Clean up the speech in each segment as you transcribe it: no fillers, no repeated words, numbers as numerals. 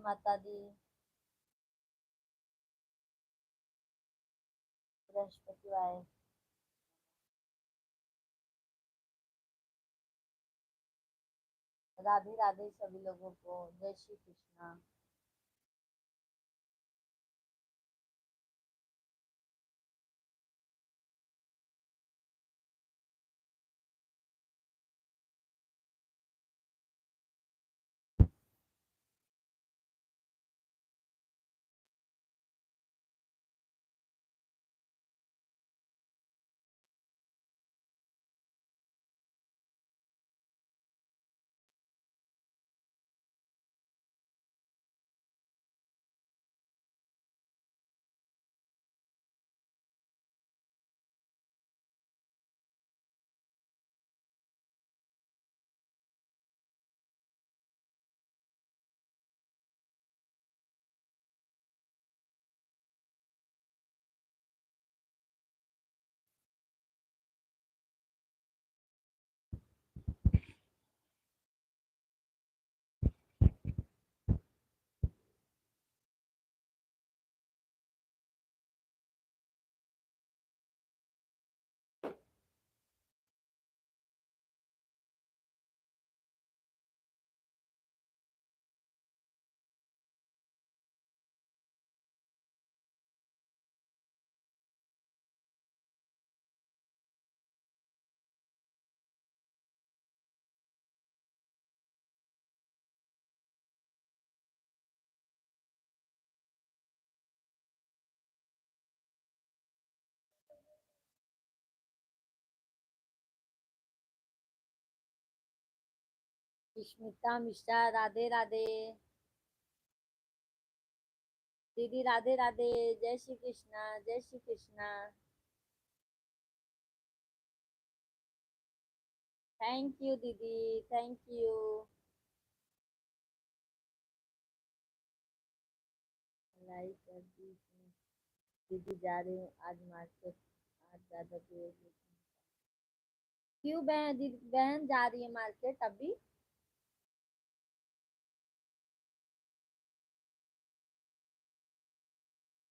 माता दी। बृहस्पतिवार। राधे राधे सभी लोगों को, जय श्री कृष्णा। स्मिता मिश्रा, राधे राधे। दीदी राधे राधे, जय श्री कृष्णा, जय श्री कृष्णा। थैंक यू दीदी, थैंक यू। लाइक कर दी इसने। दीदी जा रही हूँ आज मार्केट। आज ज्यादा देर नहीं। क्यों बहन, दीदी बहन जा रही है मार्केट अभी?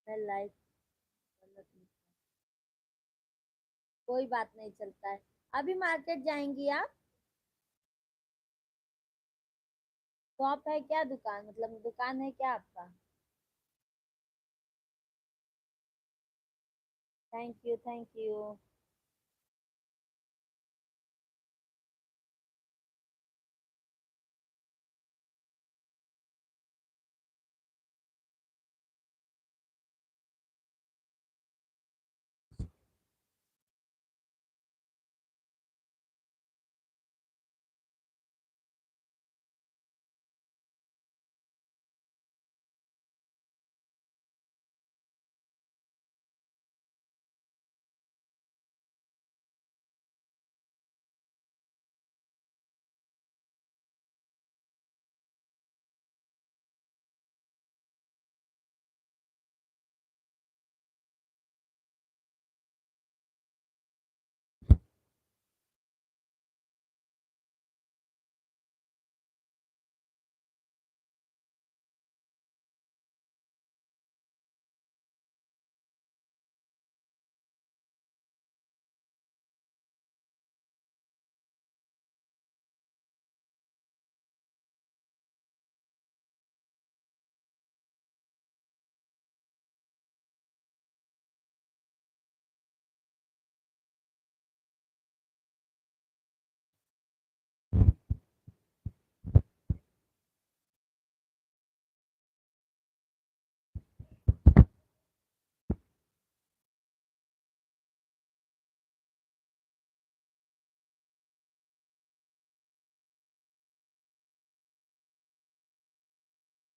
मैं लाइक गलत नहीं। कोई बात नहीं, चलता है। अभी मार्केट जाएंगी आप? शॉप है क्या, दुकान मतलब दुकान है क्या आपका? Thank you, thank you.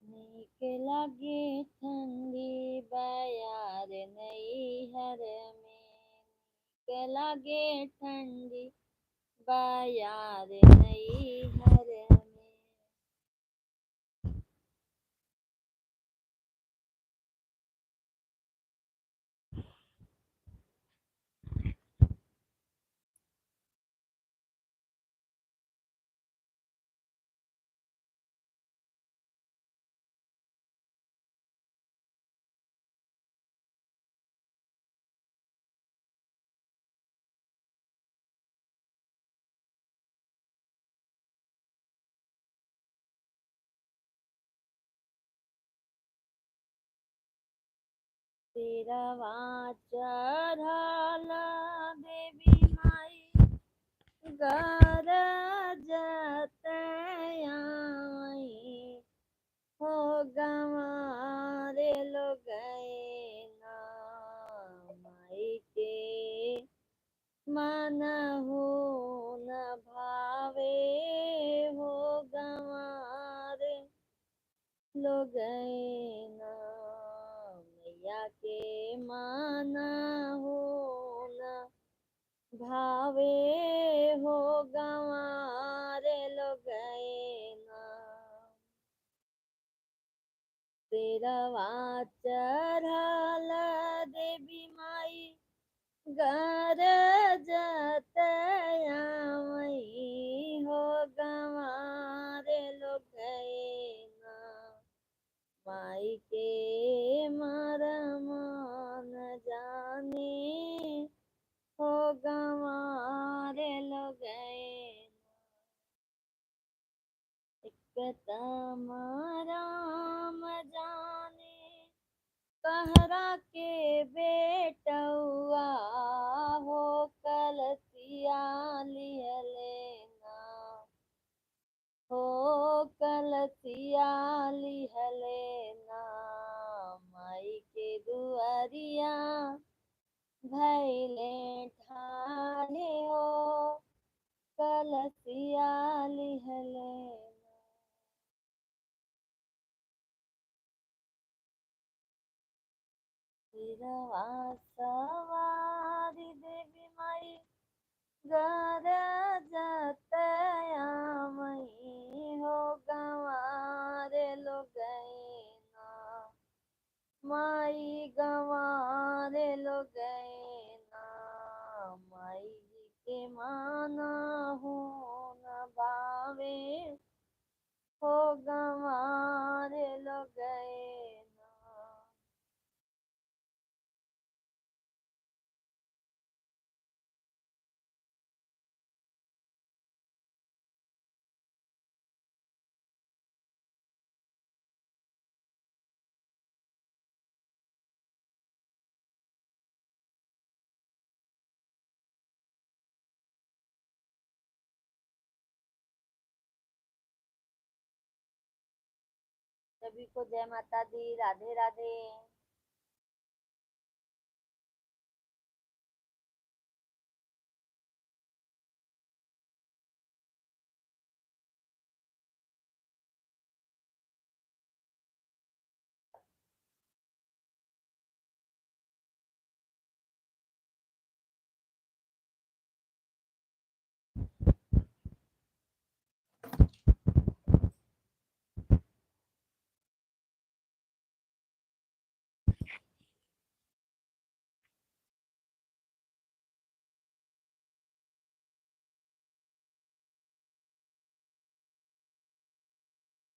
नीक लागे ठंडी बयार नैहर में। नीक लागे ठंडी बयार नैहर में। तेरवा चढ़ल देवी माई गरजत आई हो गंवारे लोग ना माई के मनहु न भावे हो गंवारे लोग ना मैया के मनहु न भावे हो गंवारे लोग ना तेरवा चढ़ल देवी माई गरजत आई हो गंवारे लोग ना माई के मरम न जाने हो गंवारे लोग एक राम जाने कहरा के बेटौआ हो कलसिया लिहलेना हो कलसिया लिहलेना माई के दुआरिया भैले ठाने हो कलसिया लिहलेना सिरवा सवारी देवी माई गरजत आई हो गंवारे लोग ना माई गंवारे लोग ना माई जी के माना हो न बावे हो गंवारे लोग ना सभी को जय माता दी, Radhe Radhe.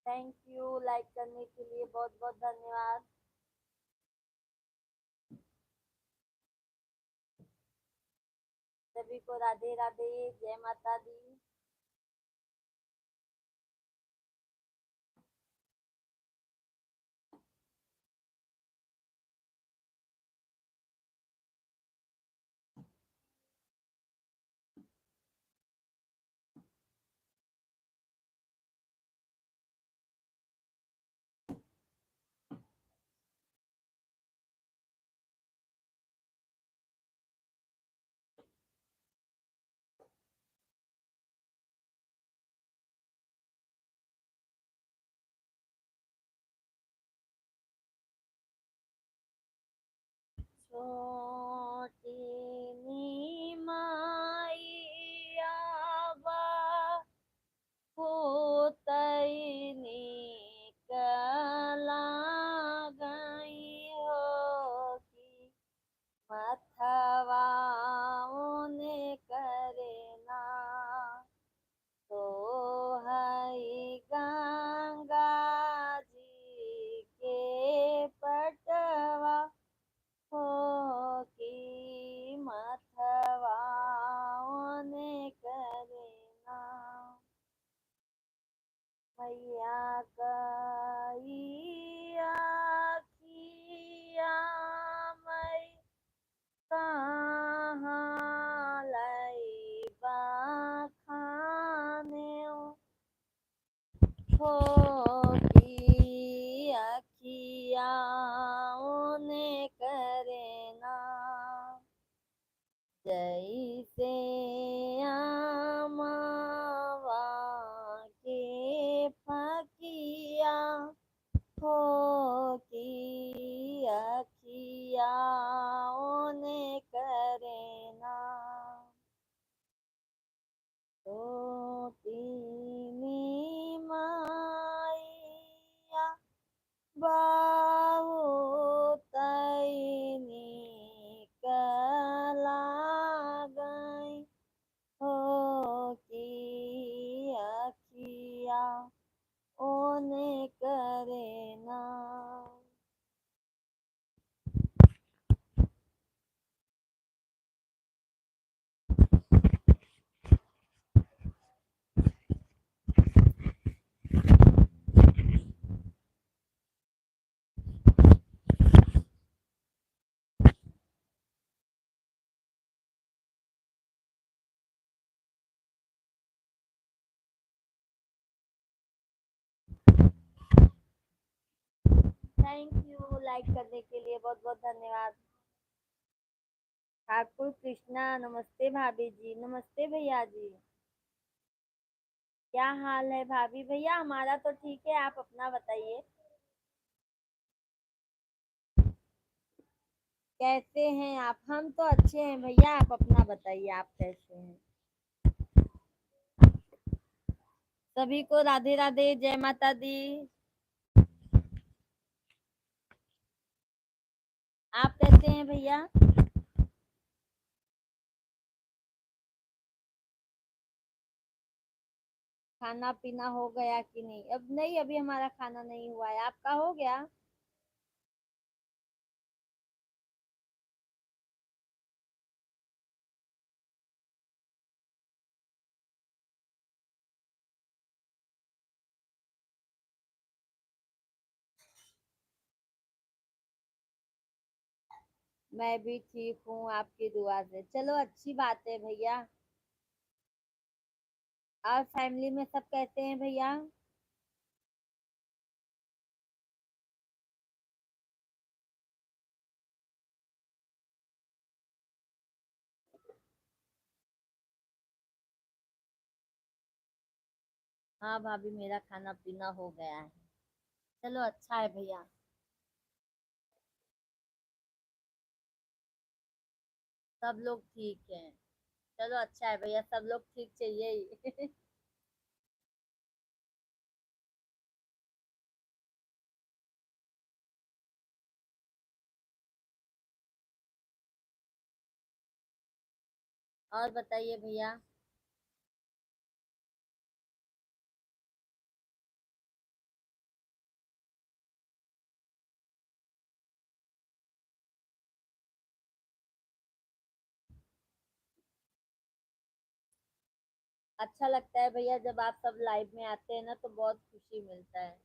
Thank you like करने के लिए बहुत बहुत धन्यवाद। सभी को राधे राधे, जय माता दी। छोटी नी माई आवा होतैनी कला गई हो की मथवा ओने करना तो हई गंगा जी के पटवा हो की अखिया ओने करे ना, जैसे आमावा के फकिया हो की अखिया ओने करे ना, तो तीनी माइया बहुत निकला गई हो की अखिया ओने करे ना। थैंक यू लाइक करने के लिए, बहुत बहुत धन्यवाद। ठाकुर कृष्णा, नमस्ते भाभी जी। नमस्ते भैया जी। क्या हाल है भाभी? भैया हमारा तो ठीक है, आप अपना बताइए कैसे हैं आप? हम तो अच्छे हैं भैया, आप अपना बताइए आप कैसे हैं? सभी को राधे राधे, जय माता दी। आप कैसे हैं भैया? खाना पीना हो गया कि नहीं? अब नहीं, अभी हमारा खाना नहीं हुआ है, आपका हो गया? मैं भी ठीक हूँ आपकी दुआ से। चलो अच्छी बात है भैया। और फैमिली में सब कैसे हैं भैया? हाँ भाभी, मेरा खाना पीना हो गया है। चलो अच्छा है भैया। सब लोग ठीक हैं। चलो अच्छा है भैया, सब लोग ठीक चाहिए ही। और बताइए भैया। अच्छा लगता है भैया जब आप सब लाइव में आते हैं ना, तो बहुत खुशी मिलता है।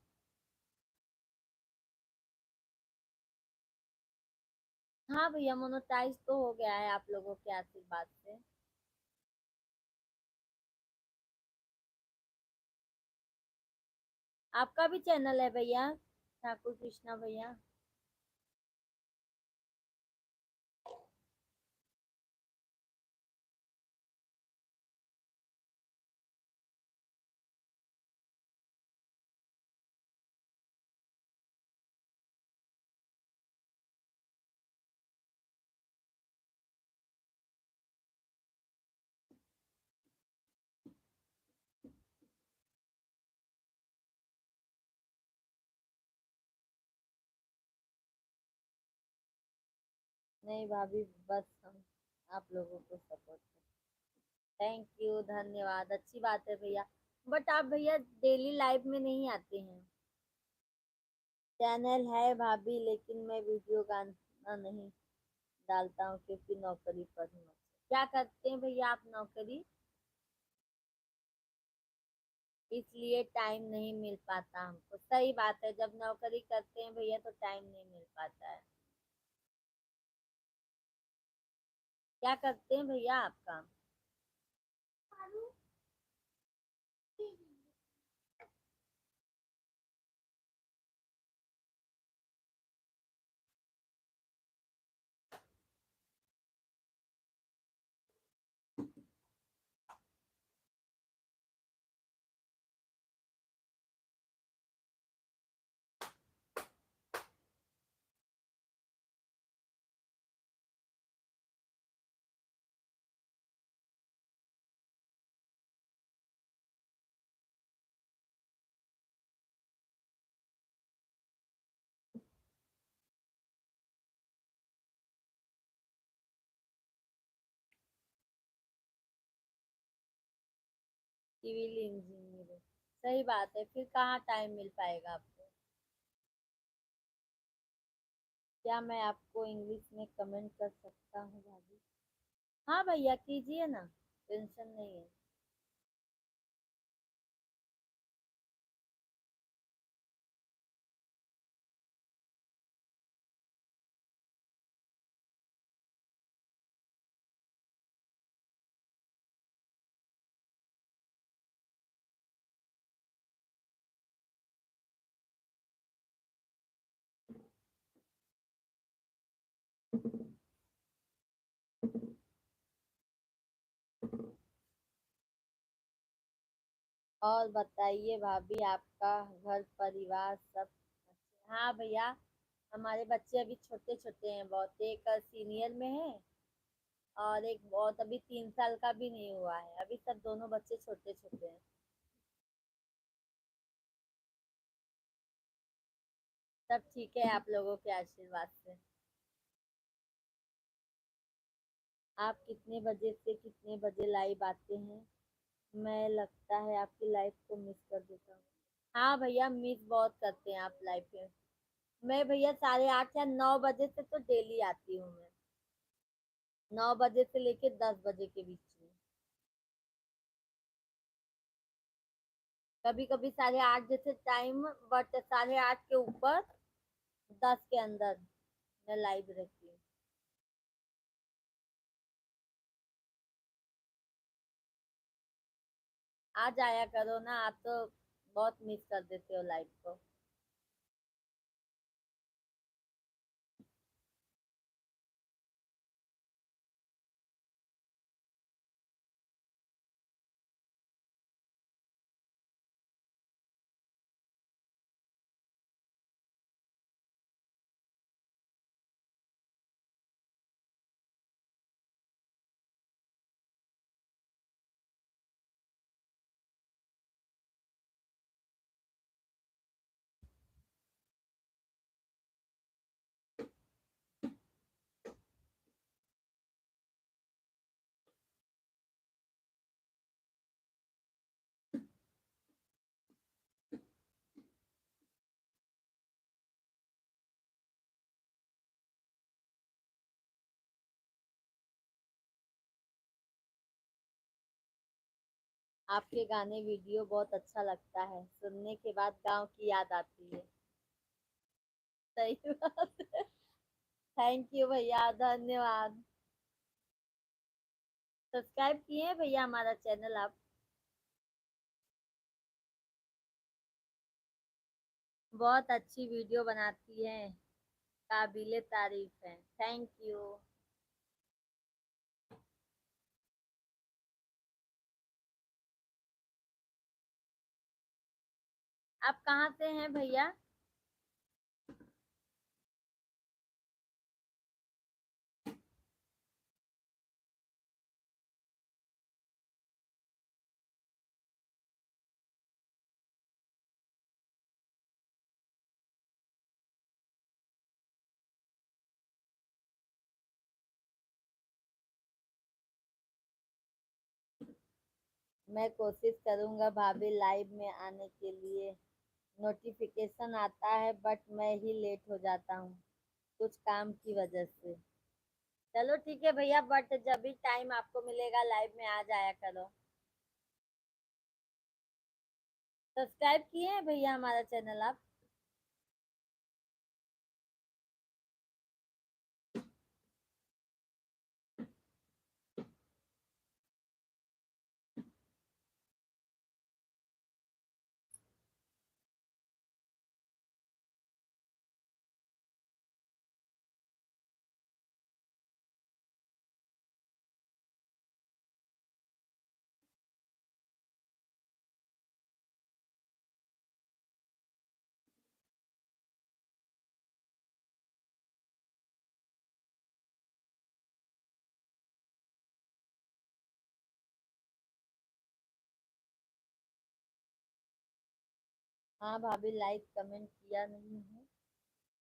हाँ भैया, मोनेटाइज तो हो गया है आप लोगों के आशीर्वाद से। आपका भी चैनल है भैया, ठाकुर कृष्णा भैया? नहीं भाभी, बस हम आप लोगों को सपोर्ट। थैंक यू, धन्यवाद, अच्छी बात है भैया। बट आप भैया डेली लाइव में नहीं आते हैं। चैनल है भाभी, लेकिन मैं वीडियो गाना नहीं डालता हूँ क्योंकि नौकरी पर हूँ। क्या करते हैं भैया आप नौकरी? इसलिए टाइम नहीं मिल पाता हमको। सही बात है, जब नौकरी करते हैं भैया तो टाइम नहीं मिल पाता है। क्या करते हैं भैया आप काम? Civil engineering. सही बात है, फिर कहाँ टाइम मिल पाएगा आपको। क्या मैं आपको इंग्लिश में कमेंट कर सकता हूँ भाभी? हाँ भैया कीजिए ना, टेंशन नहीं है। और बताइए भाभी, आपका घर परिवार सब अच्छे? हाँ भैया, हमारे बच्चे अभी छोटे छोटे हैं बहुत। एक सीनियर में है और एक बहुत अभी 3 साल का भी नहीं हुआ है। अभी सब दोनों बच्चे छोटे छोटे हैं। सब ठीक है आप लोगों के आशीर्वाद से। आप कितने बजे से कितने बजे लाइव आते हैं? मैं लगता है आपकी लाइफ को मिस कर देता हूँ। हाँ भैया, मिस बहुत करते हैं आप लाइफ में। मैं भैया 8:30 या 9 बजे से तो डेली आती हूँ मैं। 9 बजे से लेके 10 बजे के बीच में। कभी कभी 8:30 जैसे टाइम, बट 8:30 के ऊपर 10 के अंदर मैं लाइव रहती हूँ। आ जाया करो ना, आप तो बहुत मिस कर देते हो लाइफ को। आपके गाने वीडियो बहुत अच्छा लगता है, सुनने के बाद गांव की याद आती है। सही बात है। थैंक यू भैया, धन्यवाद। सब्सक्राइब किए हैं भैया हमारा चैनल आप? बहुत अच्छी वीडियो बनाती हैं, काबिले तारीफ है। Thank you. आप कहाँ से हैं भैया? मैं कोशिश करूंगा भाभी लाइव में आने के लिए। नोटिफिकेशन आता है बट मैं ही लेट हो जाता हूँ, कुछ काम की वजह से। चलो ठीक है भैया, बट जब भी टाइम आपको मिलेगा लाइव में आ जाया करो। सब्सक्राइब किए हैं भैया हमारा चैनल आप? हाँ भाभी, लाइक कमेंट किया नहीं है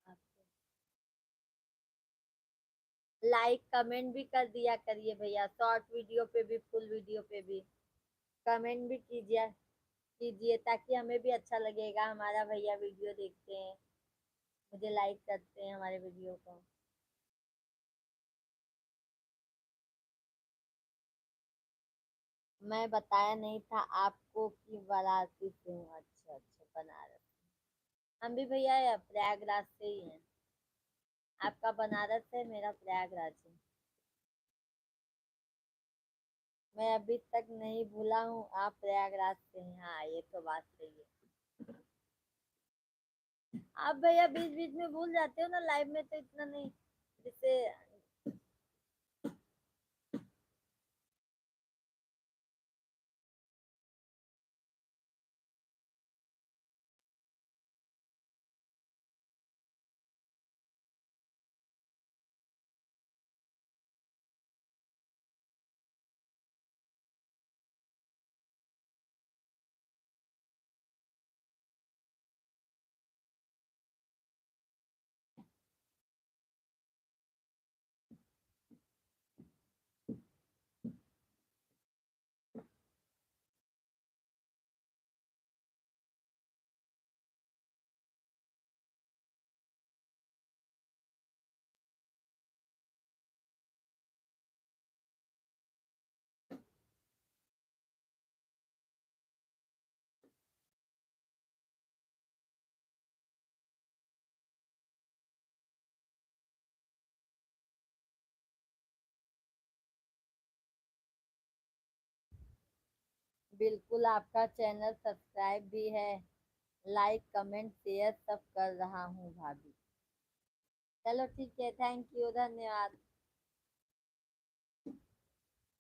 आपको। लाइक कमेंट भी कर दिया करिए भैया, शॉर्ट वीडियो पे भी फुल वीडियो पे भी। कमेंट भी कीजिए कीजिए ताकि हमें भी अच्छा लगेगा, हमारा भैया वीडियो देखते हैं, मुझे लाइक करते हैं हमारे वीडियो को। मैं बताया नहीं था आपको कि वाराणसी से हूँ। अच्छा अच्छा, बनारस। हम भी भैया प्रयागराज से ही हैं। आपका बनारस है, मेरा प्रयागराज है। मैं अभी तक नहीं भूला हूँ आप प्रयागराज से हैं। हाँ, ये तो बात सही है। आप भैया बीच बीच में भूल जाते हो ना, लाइव में तो इतना नहीं, जैसे। बिल्कुल, आपका चैनल सब्सक्राइब भी है, लाइक कमेंट शेयर सब कर रहा हूँ भाभी। चलो ठीक है, थैंक यू, धन्यवाद।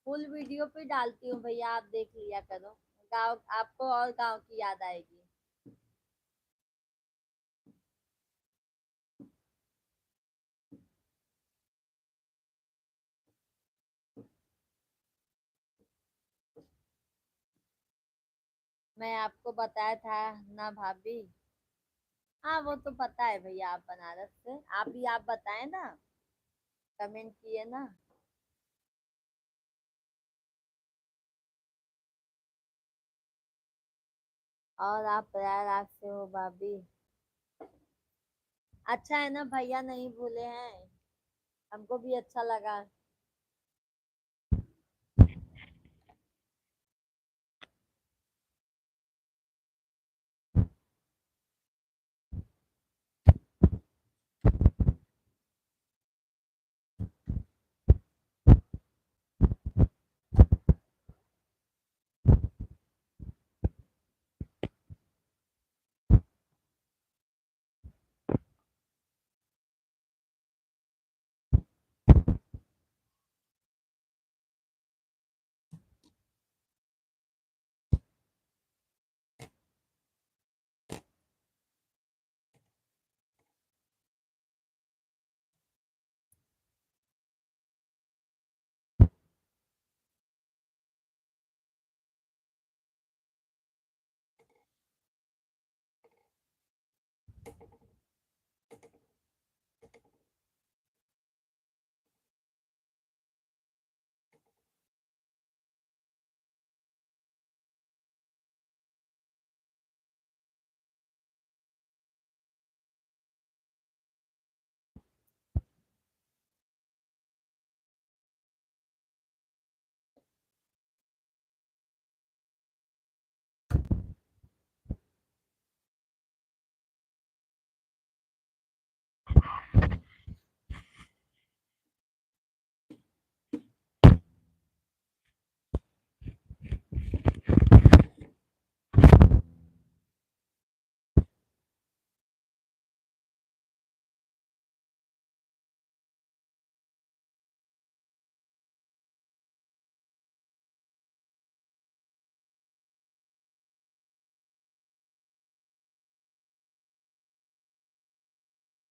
फुल वीडियो पे डालती हूँ भैया, आप देख लिया करो। गाँव आपको और गाँव की याद आएगी। मैं आपको बताया था ना भाभी। हाँ, वो तो पता है भैया, आप बनारस से, आप बताए ना, कमेंट किए ना। और आप प्रयागराज से हो भाभी। अच्छा है ना भैया, नहीं भूले हैं, हमको भी अच्छा लगा।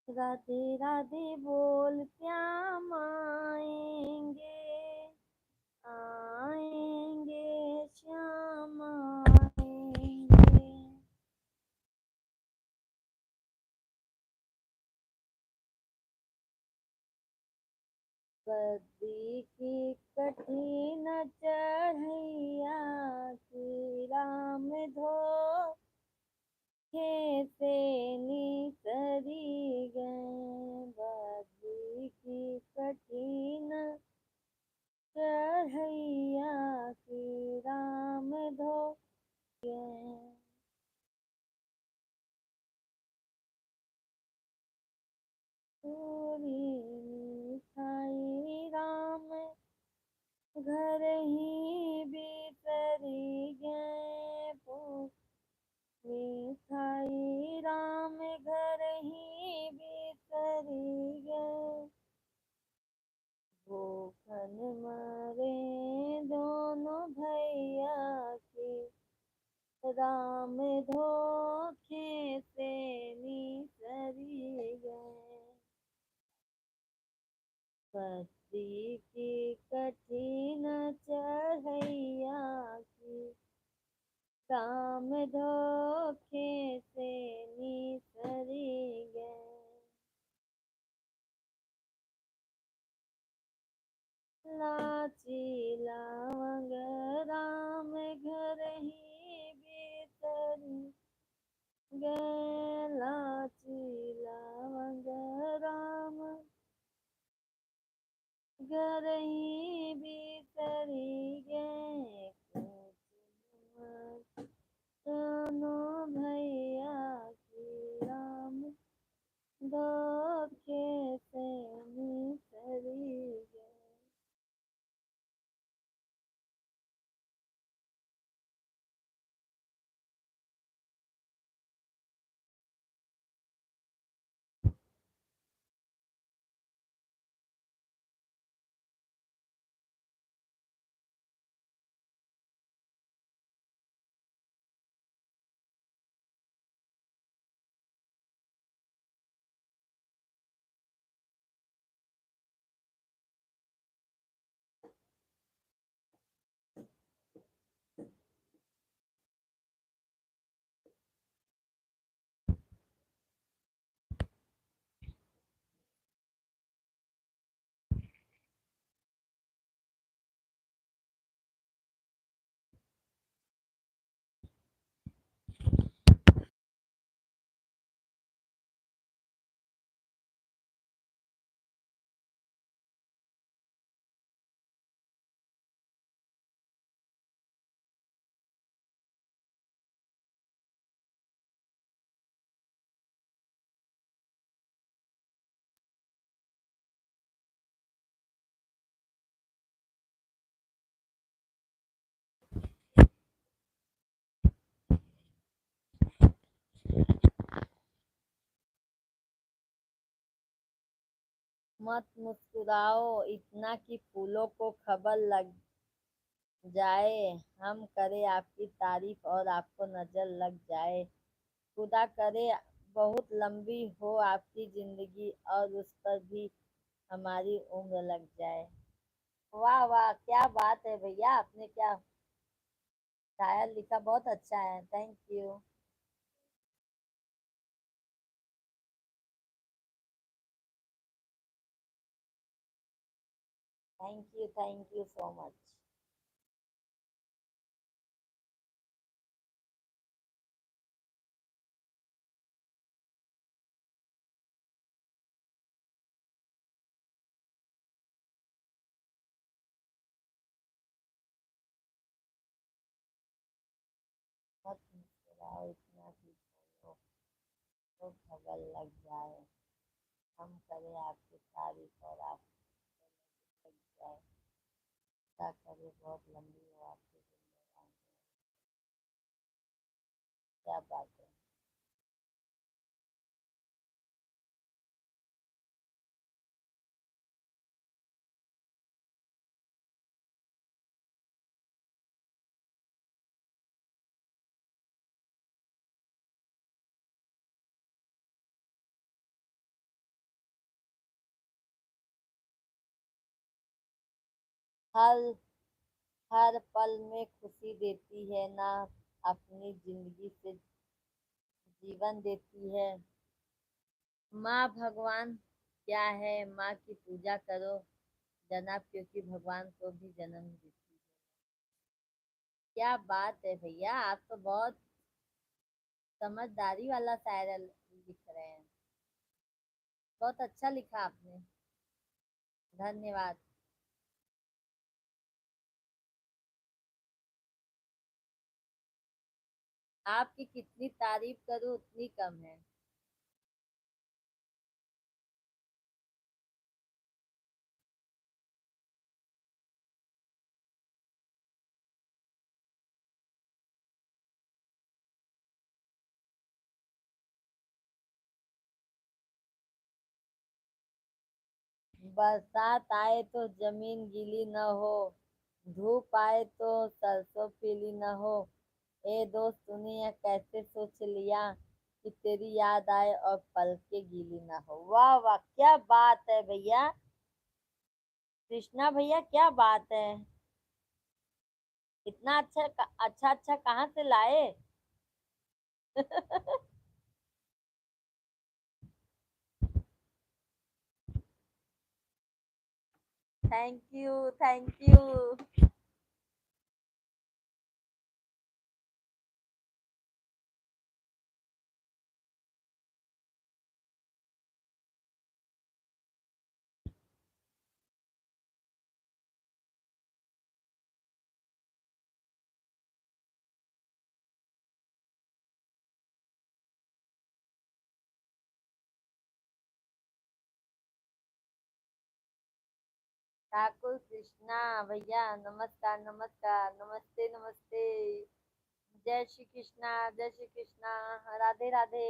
राधे राधे बोल श्याम आएंगे, आएंगे श्याम आएंगे। बद्री की कठिन चढ़ैया की राम धो से निसरी गए बद्री की कठिन चढ़ैया की राम धो गए। पूरी खाई राम घर ही बिसरी गए खाई राम घर ही बिसरी गए भूखन मरे दोनों भैया के राम धोखे से निसरी गए पति की कठिन चढ़ैया की राम धोखे से निसरी गए लाची लवंग राम घर ही बिसरी गए लाची लवंग राम घर ही बिसरी गए दोनों भैया की राम धोखे से निसरी गए। मत मुस्कुराओ इतना कि फूलों को खबर लग जाए हम करें आपकी तारीफ और आपको नजर लग जाए खुदा करे बहुत लंबी हो आपकी जिंदगी और उस पर भी हमारी उम्र लग जाए। वाह वाह क्या बात है भैया आपने क्या शायर लिखा बहुत अच्छा है thank you. Thank you so much. मत मुस्कुराओ इतना कि फूलों को खबर लग जाए हम करें आपकी तारीफ और आप लग जाए खुदा करे बहुत लंबी हो आपकी जिंदगी। क्या बात है। हर हर पल में खुशी देती है ना अपनी जिंदगी से जीवन देती है। माँ भगवान क्या है माँ की पूजा करो जनाब क्योंकि भगवान को भी जन्म देती है। क्या बात है भैया, आप तो बहुत समझदारी वाला शायर लिख रहे हैं। बहुत अच्छा लिखा आपने। धन्यवाद। आपकी कितनी तारीफ करूं उतनी कम है। बरसात आए तो जमीन गीली न हो, धूप आए तो सरसों पीली न हो। ए दोस्त तूने यह कैसे सोच लिया कि तेरी याद आए और पलके गीली ना हो। वाह वाह, क्या बात है भैया। कृष्णा भैया क्या बात है। इतना अच्छा अच्छा अच्छा कहाँ से लाए। Thank you thank you. Thakur Krishna भैया नमस्कार नमस्कार, नमस्ते नमस्ते। जय श्री कृष्णा, जय श्री कृष्णा। राधे राधे।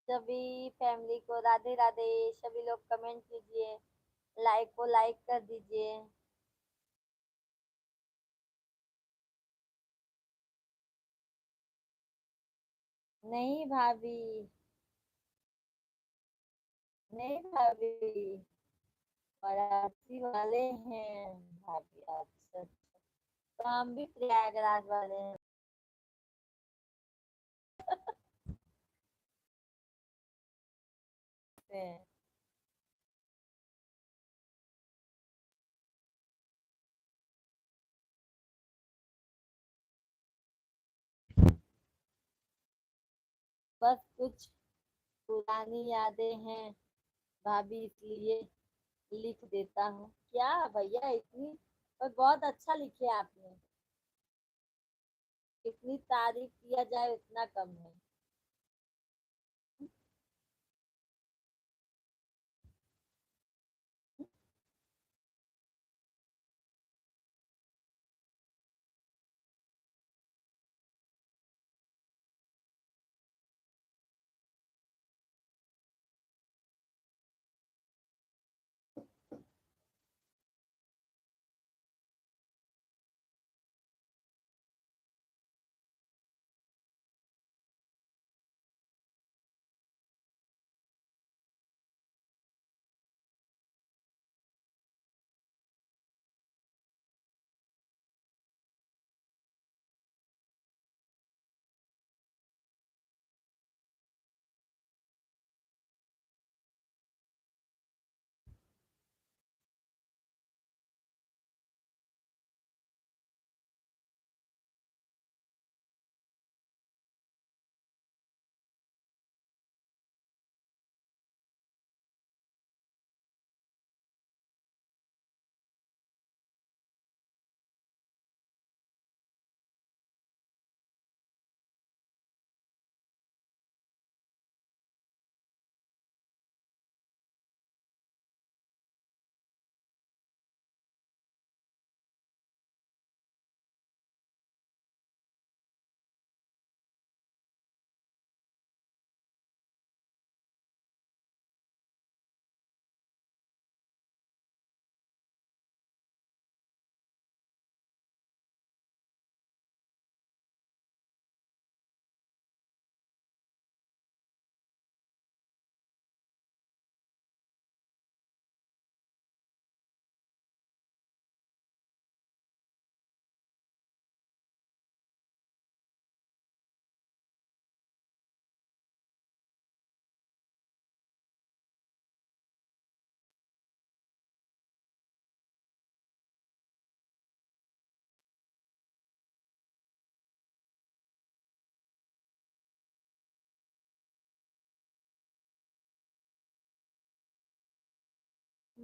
सभी फैमिली को राधे राधे। सभी लोग कमेंट कीजिए, लाइक को लाइक कर दीजिए। नहीं भाभी। नहीं भाभी, वाराणसी वाले हैं भाभी। अच्छा अच्छा। तो हम भी प्रयागराज वाले हैं। बस कुछ पुरानी यादें हैं भाभी, इसलिए लिख देता हूँ। क्या भैया इतनी, पर बहुत अच्छा लिखे आपने। इतनी तारीफ किया जाए उतना कम है।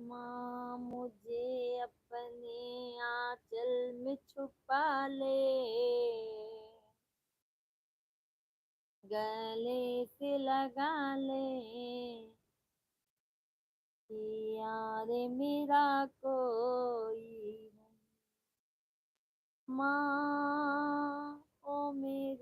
माँ मुझे अपने आंचल में छुपा ले, गले से लगा ले, कि यार मेरा कोई नहीं। माँ ओ मेरी